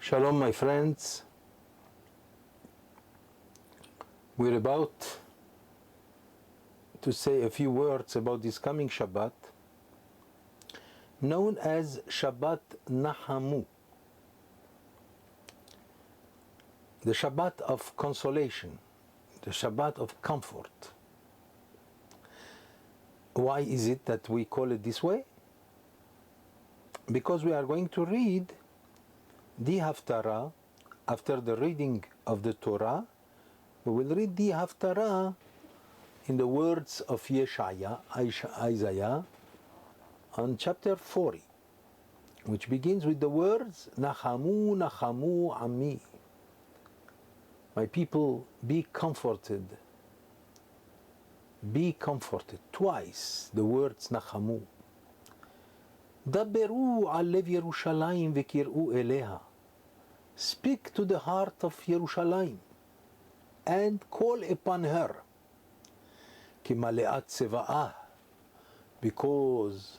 Shalom, my friends. We're about to say a few words about this coming Shabbat, known as Shabbat Nahamu, the Shabbat of consolation, the Shabbat of comfort. Why is it that we call it this way? Because we are going to read the Haftarah. After the reading of the Torah, we will read the Haftarah in the words of Isaiah on chapter 40, which begins with the words, Nachamu, Nachamu, Ami. My people, be comforted. Be comforted. Twice the words Nachamu. Daberu al lev Yerushalayim v'kir'u eleha. Speak to the heart of Yerushalayim and call upon her. Ki male'at seva'ah, because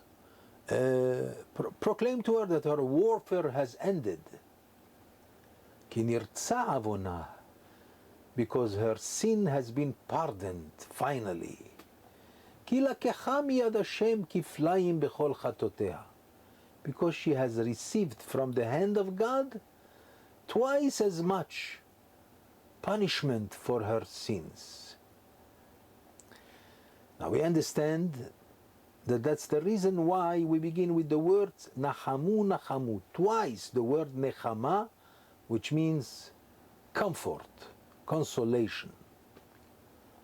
proclaim to her that her warfare has ended. Ki nirtza avonah, because her sin has been pardoned finally. Ki lakecha miyad Hashem kiflayim bechol chatoteha, because she has received from the hand of God twice as much punishment for her sins. Now we understand that that's the reason why we begin with the words Nachamu, Nachamu. Twice the word Nechama, which means comfort, consolation.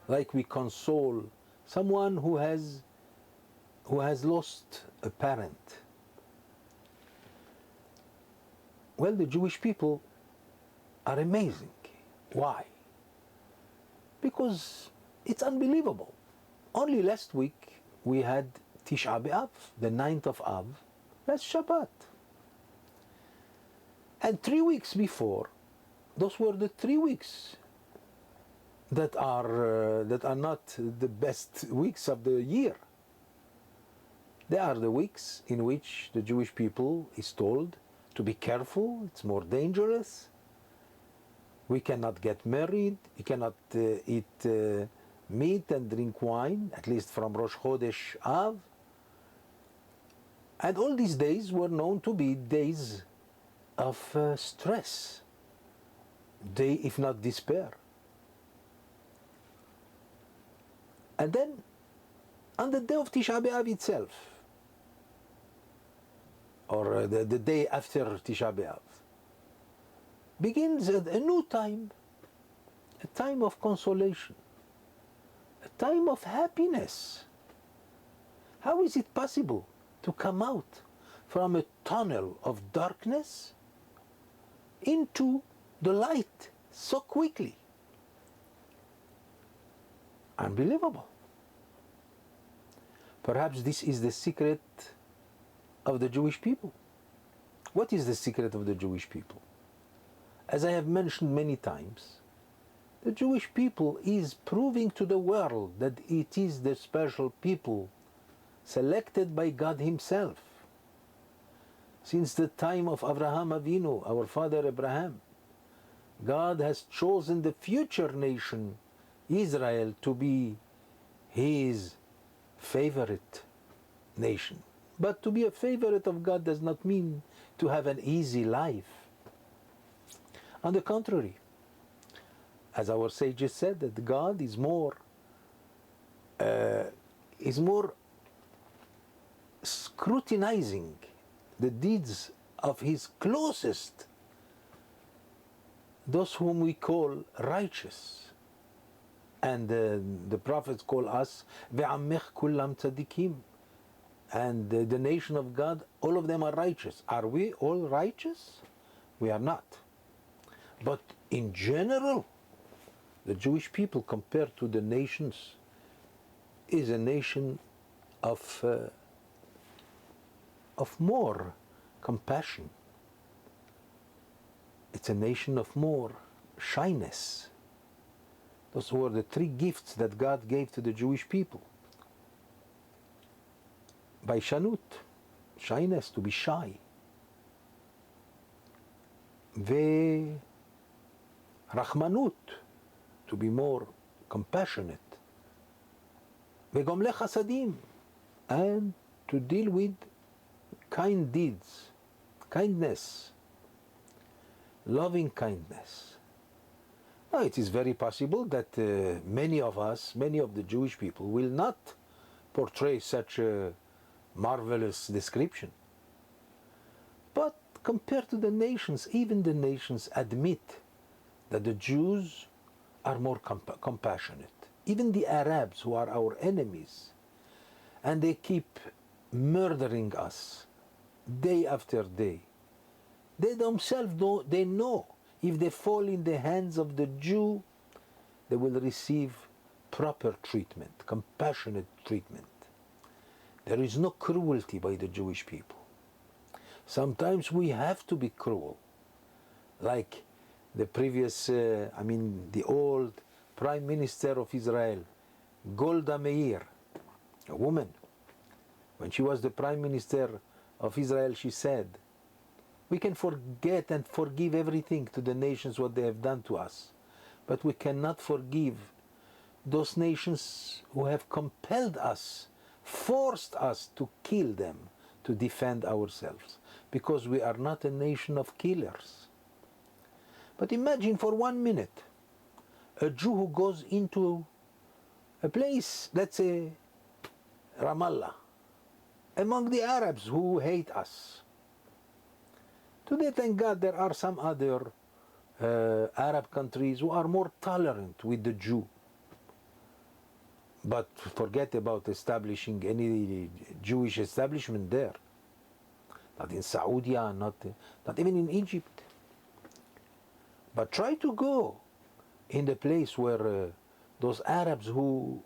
Like we console someone who has lost a parent. Well, the Jewish people are amazing. Why? Because it's unbelievable. Only last week we had Tisha B'Av, the 9th of Av, last Shabbat. And 3 weeks before, those were the 3 weeks that are not the best weeks of the year. They are the weeks in which the Jewish people is told to be careful, it's more dangerous. We cannot get married, we cannot eat meat and drink wine, at least from Rosh Chodesh Av. And all these days were known to be days of stress, if not despair. And then, on the day of Tisha B'Av itself, or the day after Tisha B'Av, begins a new time, a time of consolation, a time of happiness. How is it possible to come out from a tunnel of darkness into the light so quickly? Unbelievable. Perhaps this is the secret of the Jewish people. What is the secret of the Jewish people? As I have mentioned many times, the Jewish people is proving to the world that it is the special people selected by God Himself. Since the time of Abraham Avinu, our father Abraham, God has chosen the future nation, Israel, to be His favorite nation. But to be a favorite of God does not mean to have an easy life. On the contrary, as our sages said, that God is more scrutinizing the deeds of His closest, those whom we call righteous. And the prophets call us ve'amech kullam tzadikim. And the nation of God, all of them are righteous. Are we all righteous? We are not. But in general, the Jewish people, compared to the nations, is a nation of more compassion. It's a nation of more shyness. Those were the 3 gifts that God gave to the Jewish people. Baishanut, shyness, to be shy. ורחמנות, to be more compassionate, וגומלי חסדים, and to deal with kind deeds, kindness, loving kindness. Now, it is very possible that many of us, many of the Jewish people, will not portray such a marvelous description. But compared to the nations, even the nations admit that the Jews are more compassionate. Even the Arabs, who are our enemies, and they keep murdering us day after day. They themselves they know if they fall in the hands of the Jew, they will receive proper treatment, compassionate treatment. There is no cruelty by the Jewish people. Sometimes we have to be cruel, like the previous, the old Prime Minister of Israel, Golda Meir, a woman. When she was the Prime Minister of Israel, she said, we can forget and forgive everything to the nations what they have done to us, but we cannot forgive those nations who have compelled us, forced us to kill them to defend ourselves, because we are not a nation of killers. But imagine for 1 minute a Jew who goes into a place, let's say Ramallah, among the Arabs who hate us. Today, thank God, there are some other Arab countries who are more tolerant with the Jew. But forget about establishing any Jewish establishment there. Not in Saudi, not even in Egypt. But try to go in the place where those Arabs who,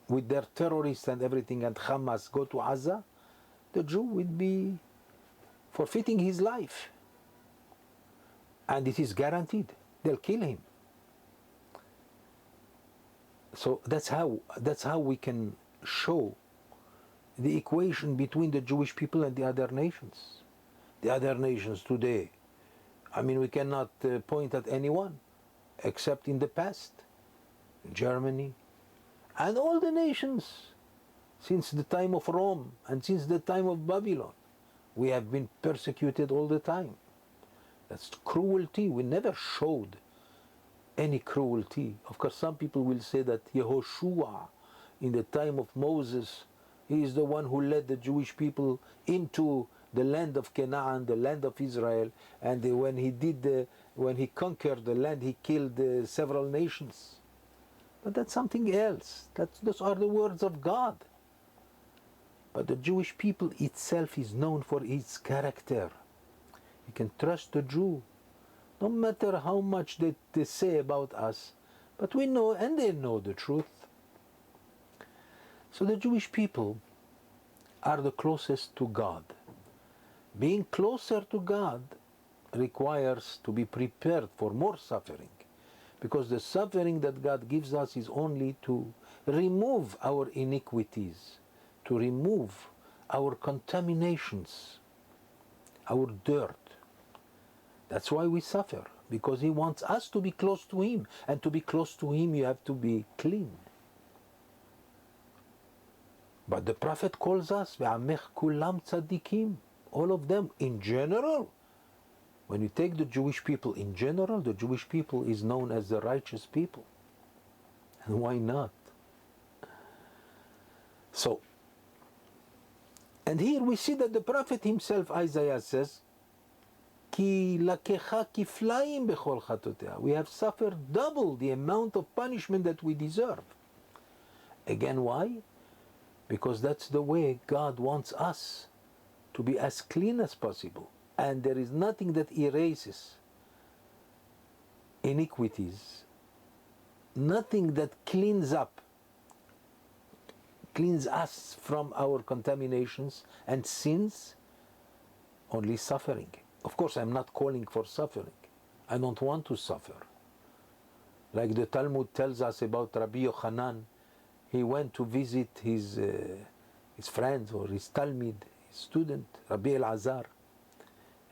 with their terrorists and everything and Hamas, go to Gaza, the Jew will be forfeiting his life. And it is guaranteed. They'll kill him. So that's how we can show the equation between the Jewish people and the other nations. The other nations today, we cannot point at anyone except in the past. Germany and all the nations since the time of Rome and since the time of Babylon. We have been persecuted all the time. That's cruelty. We never showed any cruelty. Of course, some people will say that Yehoshua, in the time of Moses, he is the one who led the Jewish people into the land of Canaan, the land of Israel, and when he conquered the land, he killed several nations. But that's something else. Those are the words of God. But the Jewish people itself is known for its character. You can trust the Jew, no matter how much they say about us, but we know, and they know the truth. So the Jewish people are the closest to God. Being closer to God requires to be prepared for more suffering, because the suffering that God gives us is only to remove our iniquities, to remove our contaminations, our dirt. That's why we suffer, because He wants us to be close to Him, and to be close to Him you have to be clean. But the Prophet calls us ve'amech kulam tzadikim, all of them in general. When you take the Jewish people in general, the Jewish people is known as the righteous people. And why not? So, and here we see that the Prophet himself, Isaiah, says, Ki lakecha kiflaim bechol chatotea. We have suffered double the amount of punishment that we deserve. Again, why? Because that's the way God wants us to be as clean as possible. And there is nothing that erases iniquities, nothing that cleans us from our contaminations and sins, only suffering. Of course, I'm not calling for suffering. I don't want to suffer. Like the Talmud tells us about Rabbi Yochanan, he went to visit his friend or his Talmud, his student, Rabbi Elazar.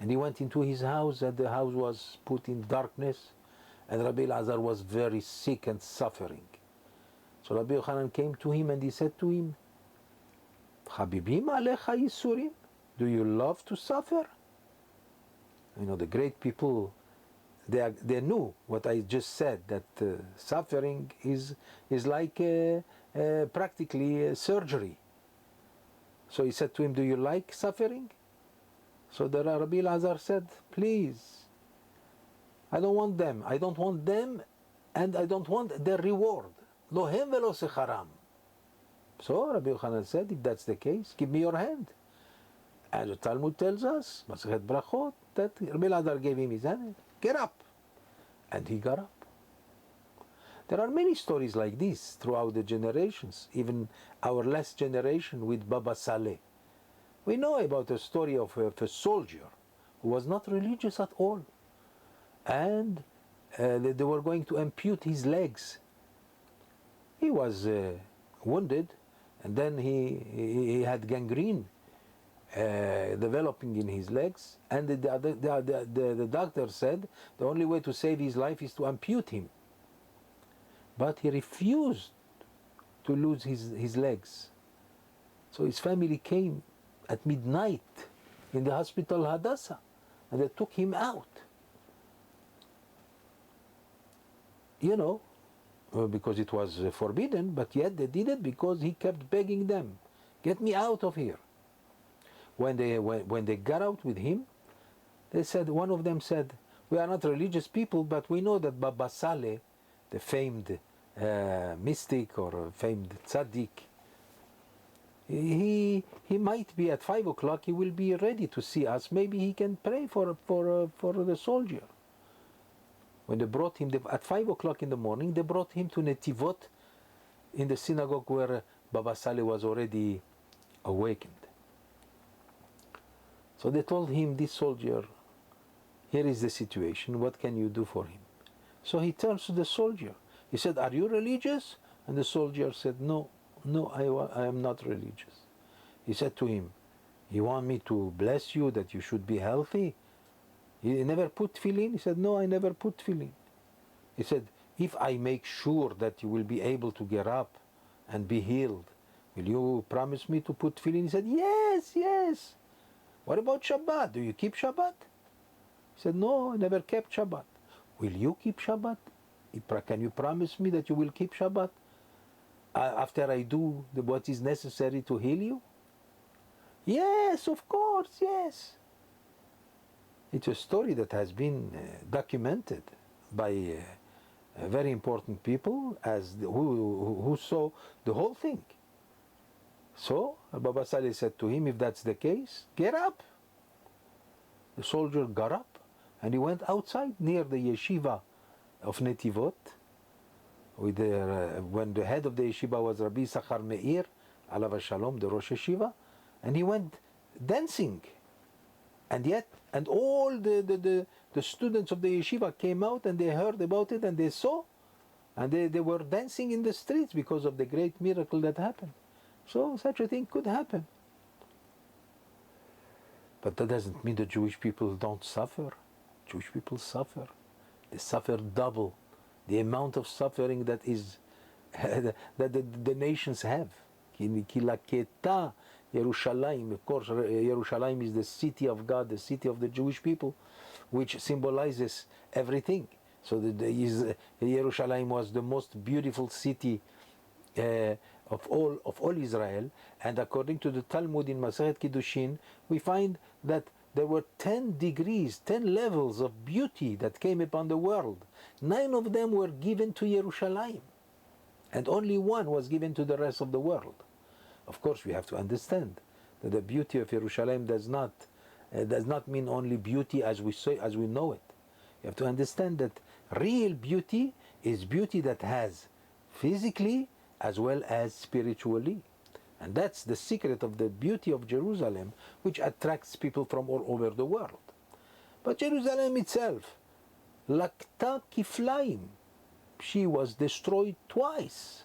And he went into his house, and the house was put in darkness, and Rabbi Elazar was very sick and suffering. So Rabbi Yochanan came to him and he said to him, Habibim alecha yisurim? Do you love to suffer? You know, the great people, they knew what I just said, that suffering is like practically a surgery. So he said to him, do you like suffering? So the Rabbi Elazar said, please, I don't want them. I don't want them, and I don't want their reward. Lo hem velo secharam. So Rabbi Yochanan said, if that's the case, give me your hand. And the Talmud tells us, Masechet Brachot, that Rabbi Elazar gave him his hand. Get up. And he got up. There are many stories like this throughout the generations, even our last generation with Baba Saleh. We know about a story of a soldier who was not religious at all. And they were going to ampute his legs. He was wounded, and then he had gangrene developing in his legs, and the doctor said the only way to save his life is to ampute him. But he refused to lose his legs. So his family came at midnight in the hospital Hadassah, and they took him out. You know, because it was forbidden, but yet they did it because he kept begging them, get me out of here. When they got out with him, they said, one of them said, we are not religious people, but we know that Baba Saleh, the famed mystic or famed tzaddik, he might be at 5 o'clock, he will be ready to see us. Maybe he can pray for the soldier. When they brought him, at 5 o'clock in the morning, they brought him to Netivot in the synagogue where Baba Saleh was already awakened. So they told him, this soldier, here is the situation, what can you do for him? So he turns to the soldier. He said, are you religious? And the soldier said, no, I am not religious. He said to him, you want me to bless you that you should be healthy? You never put tefillin? He said, no, I never put tefillin. He said, if I make sure that you will be able to get up and be healed, will you promise me to put tefillin? He said, yes. What about Shabbat? Do you keep Shabbat? He said, no, I never kept Shabbat. Will you keep Shabbat? Can you promise me that you will keep Shabbat after I do what is necessary to heal you? Yes, of course, yes. It's a story that has been documented by very important people who saw the whole thing. So Baba Saleh said to him, if that's the case, get up. The soldier got up and he went outside near the yeshiva of Netivot, when the head of the yeshiva was Rabbi Sachar Meir, Alav Shalom, the Rosh Yeshiva, and he went dancing. And all the students of the yeshiva came out and they heard about it and they saw, and they were dancing in the streets because of the great miracle that happened. So such a thing could happen. But that doesn't mean the Jewish people don't suffer. Jewish people suffer. They suffer double the amount of suffering that the nations have. Kilaketa Yerushalayim, of course, Yerushalayim is the city of God, the city of the Jewish people, which symbolizes everything. So Yerushalayim was the most beautiful city of all Israel, and according to the Talmud in Masechet Kiddushin, we find that there were 10 degrees, 10 levels of beauty that came upon the world. 9 of them were given to Yerushalayim, and only 1 was given to the rest of the world. Of course, we have to understand that the beauty of Yerushalayim does not mean only beauty as we know it. You have to understand that real beauty is beauty that has physically as well as spiritually. And that's the secret of the beauty of Jerusalem, which attracts people from all over the world. But Jerusalem itself, lakta kiflaim, she was destroyed twice.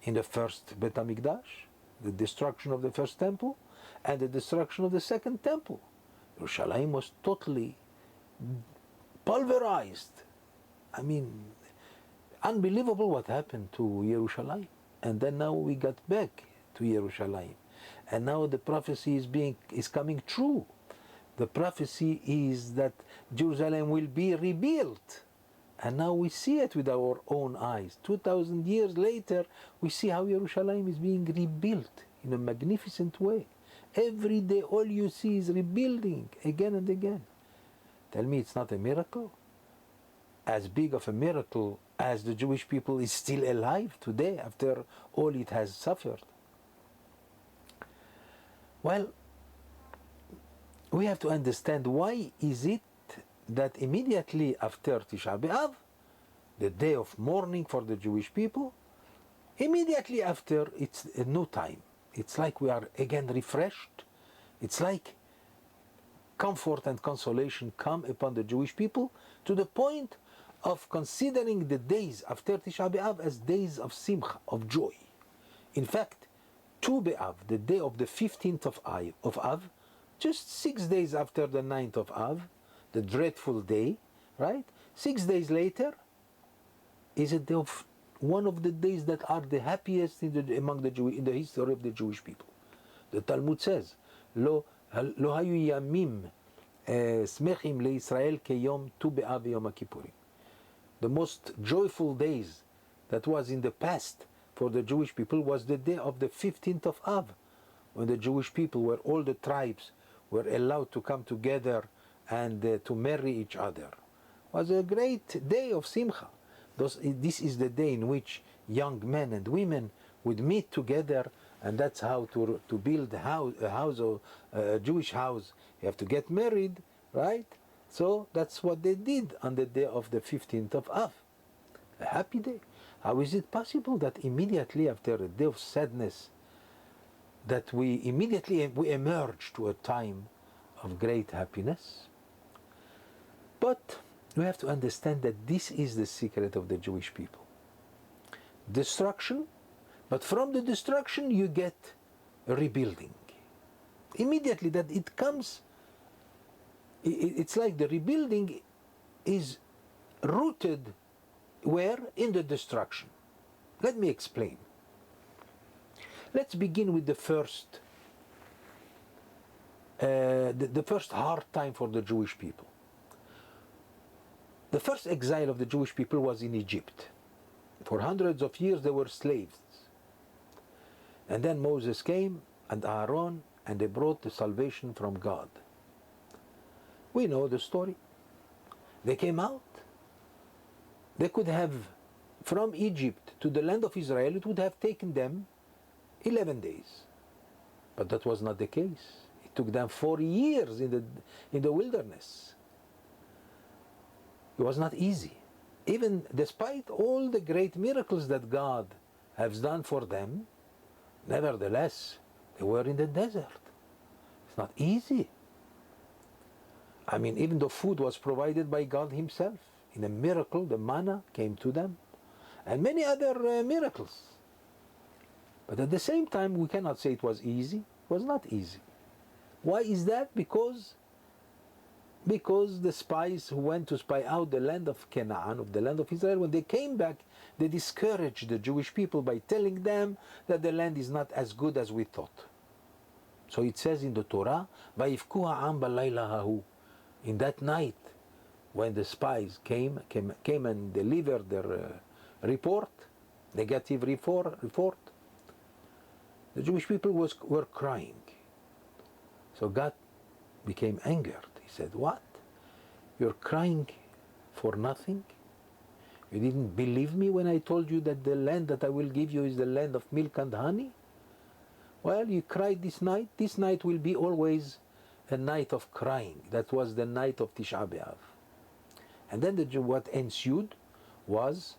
In the first Bet HaMikdash, the destruction of the first temple, and the destruction of the second temple. Yerushalayim was totally pulverized. I mean, unbelievable what happened to Yerushalayim. And then now we got back to Yerushalayim. And now the prophecy is coming true. The prophecy is that Jerusalem will be rebuilt. And now we see it with our own eyes. 2,000 years later, we see how Yerushalayim is being rebuilt in a magnificent way. Every day, all you see is rebuilding again and again. Tell me it's not a miracle? As big of a miracle as the Jewish people is still alive today after all it has suffered. Well, we have to understand why is it that immediately after Tisha B'Av, the day of mourning for the Jewish people, immediately after it's a new time. It's like we are again refreshed. It's like comfort and consolation come upon the Jewish people to the point of considering the days after Tisha B'Av as days of simcha, of joy. In fact, Tu B'Av, the day of the 15th of Av, just 6 days after the 9th of Av, the dreadful day, right? 6 days later is a day of one of the days that are the happiest in the history of the Jewish people. The Talmud says, "Lo hayu yamim smechim leIsrael keyom Tu B'Av v'Yom HaKippurim." The most joyful days that was in the past for the Jewish people was the day of the 15th of Av, when the Jewish people, where all the tribes were allowed to come together and to marry each other. It was a great day of simcha. This is the day in which young men and women would meet together, and that's how to build a Jewish house. You have to get married, right? So that's what they did on the day of the 15th of Av. A happy day. How is it possible that immediately after a day of sadness, that we emerge to a time of great happiness? But we have to understand that this is the secret of the Jewish people. Destruction, but from the destruction you get a rebuilding. Immediately that it comes, it's like the rebuilding is rooted where? In the destruction. Let me explain. Let's begin with the first hard time for the Jewish people. The first exile of the Jewish people was in Egypt. For hundreds of years they were slaves. And then Moses came and Aaron, and they brought the salvation from God. We know the story. They came out. They could have, from Egypt to the land of Israel, it would have taken them 11 days. But that was not the case. It took them 4 years in the wilderness. It was not easy. Even despite all the great miracles that God has done for them, nevertheless, they were in the desert. It's not easy. I mean, even the food was provided by God Himself. In a miracle, the manna came to them, and many other miracles. But at the same time, we cannot say it was easy. It was not easy. Why is that? Because the spies who went to spy out the land of Canaan, of the land of Israel, when they came back, they discouraged the Jewish people by telling them that the land is not as good as we thought. So it says in the Torah, "Vayivku ha'am b'layla hahu." In that night, when the spies came and delivered their negative report, the Jewish people were crying. So God became angered. He said, "What? You're crying for nothing? You didn't believe me when I told you that the land that I will give you is the land of milk and honey? Well, you cried this night. This night will be always a night of crying." That was the night of Tisha B'Av. And then what ensued was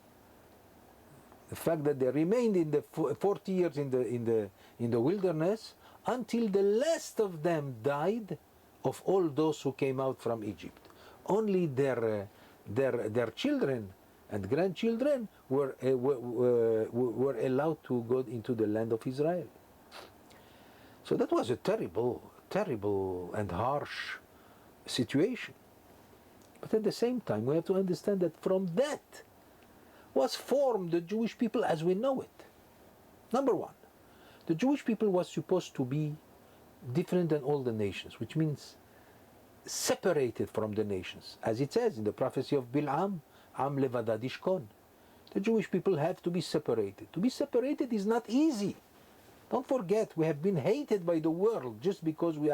the fact that they remained in the 40 years in the wilderness until the last of them died of all those who came out from Egypt. Only their children and grandchildren were allowed to go into the land of Israel. So that was a terrible and harsh situation. But at the same time, we have to understand that from that was formed the Jewish people as we know it. Number one, the Jewish people was supposed to be different than all the nations, which means separated from the nations. As it says in the prophecy of Bil'am, Am levadad ishkon. The Jewish people have to be separated. To be separated is not easy. Don't forget, we have been hated by the world just because we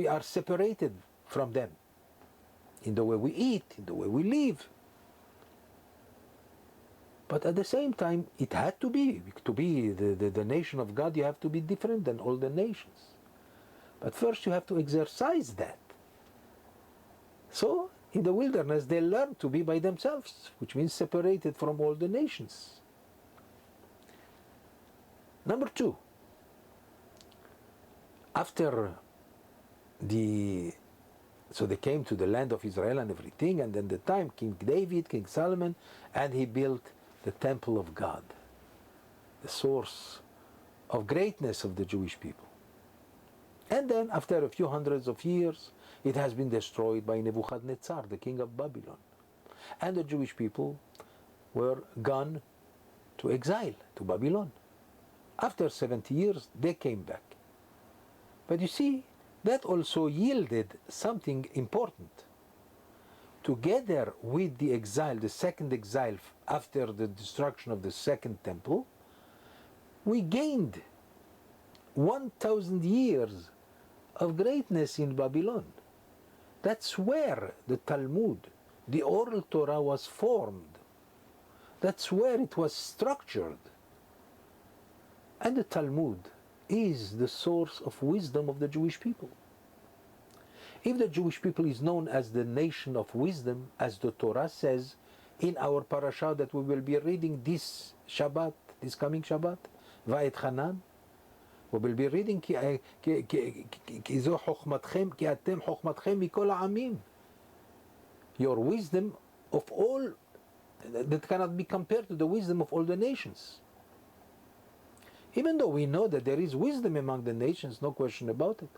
are separated from them. In the way we eat, in the way we live. But at the same time, it had to be the nation of God, you have to be different than all the nations. But first you have to exercise that. So, in the wilderness, they learned to be by themselves, which means separated from all the nations. Number two, so they came to the land of Israel and everything, and then the time King David, King Solomon, and he built the temple of God, the source of greatness of the Jewish people. And then after a few hundreds of years, it has been destroyed by Nebuchadnezzar, the king of Babylon. And the Jewish people were gone to exile, to Babylon. After 70 years, they came back. But you see, that also yielded something important. Together with the exile, the second exile after the destruction of the second temple, we gained 1,000 years of greatness in Babylon. That's where the Talmud, the oral Torah, was formed. That's where it was structured. And the Talmud is the source of wisdom of the Jewish people. If the Jewish people is known as the nation of wisdom, as the Torah says in our Parashat that we will be reading this Shabbat, this coming Shabbat, Vaetchanan, we will be reading כי זו חוכמתכם, כי אתם חוכמתכם מכל העמים. Your wisdom of all, that cannot be compared to the wisdom of all the nations. Even though we know that there is wisdom among the nations, no question about it.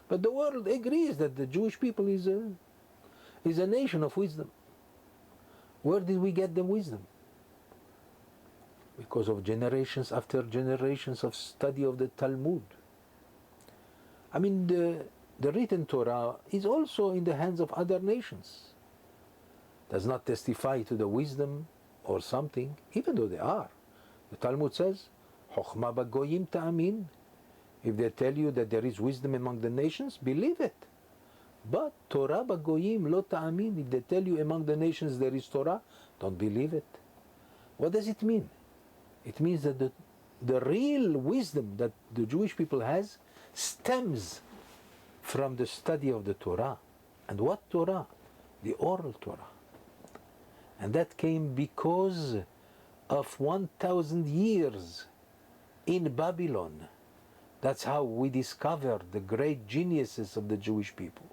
But the world agrees that the Jewish people is a nation of wisdom. Where did we get the wisdom? Because of generations after generations of study of the Talmud. I mean, the written Torah is also in the hands of other nations. Does not testify to the wisdom or something, even though they are. The Talmud says, Chochma bagoyim ta'amin. If they tell you that there is wisdom among the nations, believe it. But Torah bagoyim lo ta'amin. If they tell you among the nations there is Torah, don't believe it. What does it mean? It means that the real wisdom that the Jewish people has stems from the study of the Torah. And what Torah? The oral Torah. And that came because of 1,000 years in Babylon. That's how we discover the great geniuses of the Jewish people.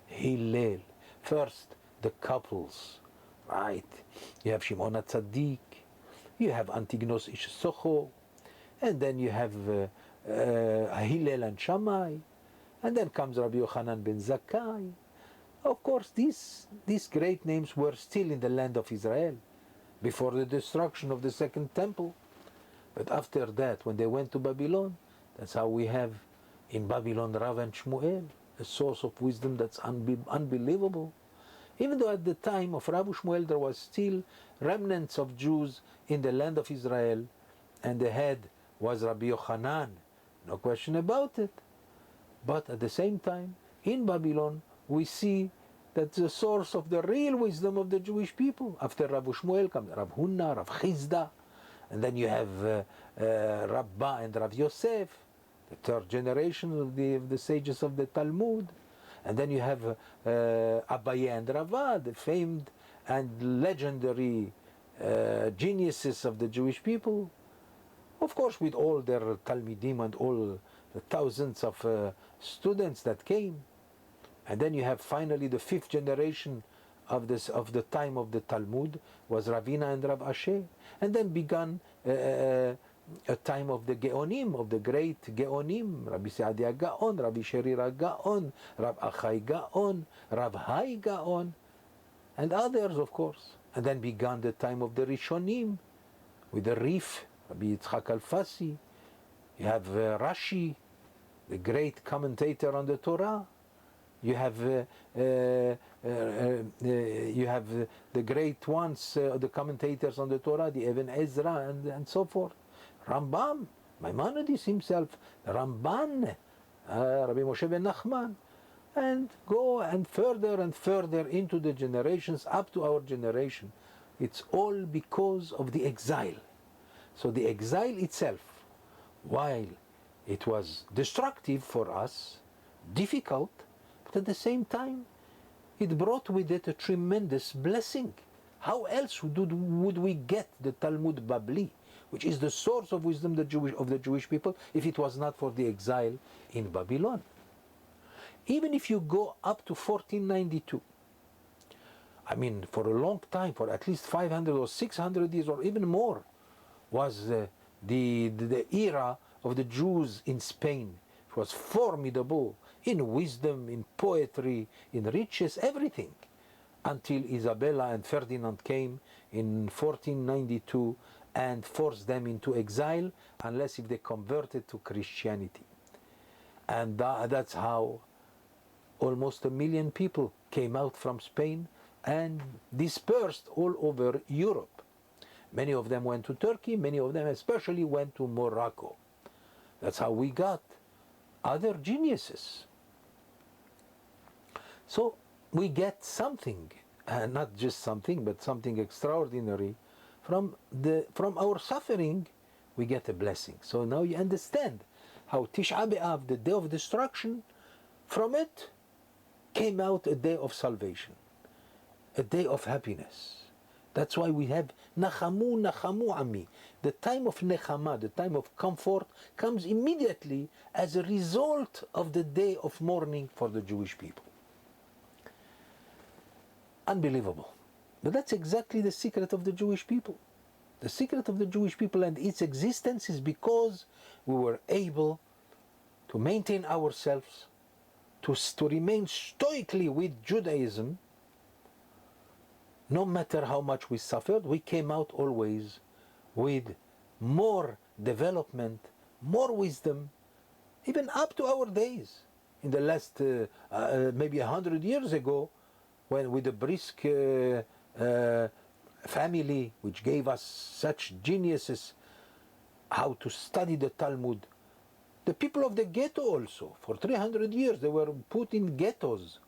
Hillel, first the couples, right? You have Shimon HaTzadik, you have Antignos Ish Socho, and then you have Hillel and Shammai, and then comes Rabbi Yochanan ben Zakkai. Of course, these great names were still in the land of Israel before the destruction of the second temple. But after that, when they went to Babylon, that's how we have in Babylon Rav and Shmuel, a source of wisdom that's unbelievable. Even though at the time of Rav Shmuel there was still remnants of Jews in the land of Israel, and the head was Rabbi Yochanan, no question about it. But at the same time, in Babylon, we see that the source of the real wisdom of the Jewish people. After Rav Shmuel comes Rav Huna, Rav Chizda, and then you have Rabba and Rav Yosef, the third generation of the sages of the Talmud. And then you have Abaye and Rava, the famed and legendary geniuses of the Jewish people. Of course, with all their Talmidim and all the thousands of students that came. And then you have finally the fifth generation of the time of the Talmud was Ravina and Rav Asher. And then began a time of the Geonim, of the great Geonim, Rabbi Saadia Gaon, Rabbi Sherira Gaon, Rab Achai Gaon, Rab Hai Gaon, and others, of course. And then began the time of the Rishonim, with the Rif, Rabbi Yitzchak Al-Fassi. You have Rashi, the great commentator on the Torah. You have the great ones, the commentators on the Torah, the Ibn Ezra, and so forth. Rambam, Maimonides himself, Ramban, Rabbi Moshe ben Nachman, and go and further into the generations up to our generation. It's all because of the exile. So the exile itself, while it was destructive for us, difficult, but at the same time, it brought with it a tremendous blessing. How else would we get the Talmud Babli, which is the source of wisdom of the Jewish people, if it was not for the exile in Babylon? Even if you go up to 1492, I mean, for a long time, for at least 500 or 600 years or even more, was the era of the Jews in Spain. It was formidable in wisdom, in poetry, in riches, everything, until Isabella and Ferdinand came in 1492 and forced them into exile, unless if they converted to Christianity. And that's how almost 1 million people came out from Spain and dispersed all over Europe. Many of them went to Turkey, many of them especially went to Morocco. That's how we got other geniuses. So we get something, not just something, but something extraordinary. From our suffering, we get a blessing. So now you understand how Tisha B'Av, the day of destruction, from it came out a day of salvation, a day of happiness. That's why we have Nachamu, Nachamu Ami. The time of Nechama, the time of comfort, comes immediately as a result of the day of mourning for the Jewish people. Unbelievable. But that's exactly the secret of the Jewish people. The secret of the Jewish people and its existence is because we were able to maintain ourselves, to remain stoically with Judaism. No matter how much we suffered, we came out always with more development, more wisdom, even up to our days. In the last maybe 100 years ago, when with the Brisk family, which gave us such geniuses, how to study the Talmud. The people of the ghetto also, for 300 years, they were put in ghettos,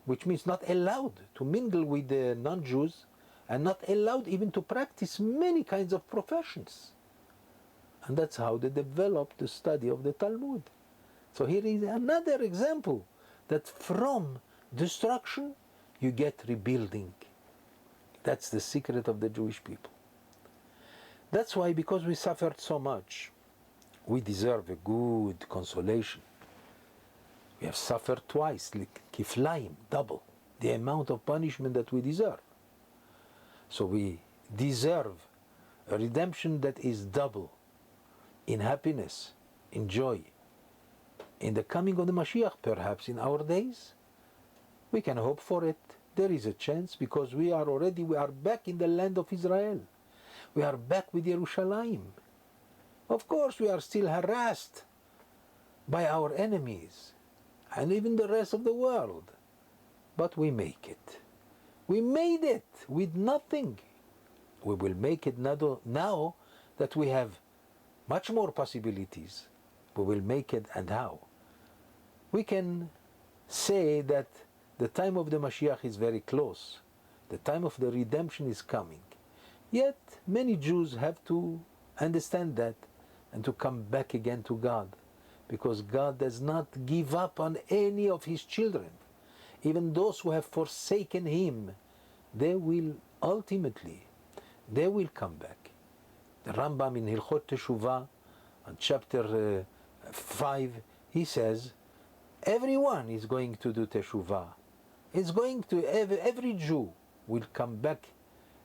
which means not allowed to mingle with the non-Jews and not allowed even to practice many kinds of professions. And that's how they developed the study of the Talmud. So here is another example that from destruction you get rebuilding. That's the secret of the Jewish people. That's why, because we suffered so much, we deserve a good consolation. We have suffered twice, like kiflaim, double, the amount of punishment that we deserve. So we deserve a redemption that is double, in happiness, in joy. In the coming of the Mashiach, perhaps in our days, we can hope for it. There is a chance, because we are back in the land of Israel. We are back with Yerushalayim. Of course, we are still harassed by our enemies and even the rest of the world. But we make it. We made it with nothing. We will make it now that we have much more possibilities. We will make it, and how? We can say that the time of the Mashiach is very close. The time of the redemption is coming. Yet, many Jews have to understand that and to come back again to God, because God does not give up on any of His children. Even those who have forsaken Him, they will ultimately, they will come back. The Rambam in Hilchot Teshuvah, on chapter 5, he says, everyone is going to do Teshuvah. It's going to, every Jew will come back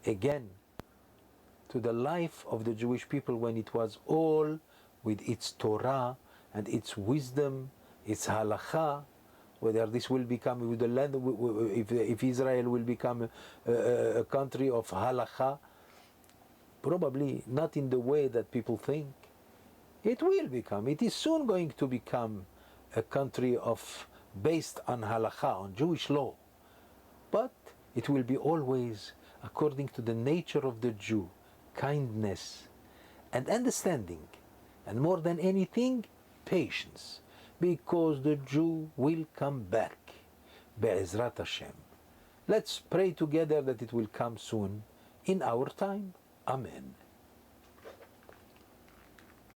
again to the life of the Jewish people when it was all with its Torah and its wisdom, its halakha, whether this will become with the land, if Israel will become a country of halakha, probably not in the way that people think. It will become, it is soon going to become a country of based on halakha, on Jewish law. But it will be always according to the nature of the Jew, kindness and understanding, and more than anything, patience, because the Jew will come back, Be'ezrat Hashem. Let's pray together that it will come soon in our time. Amen.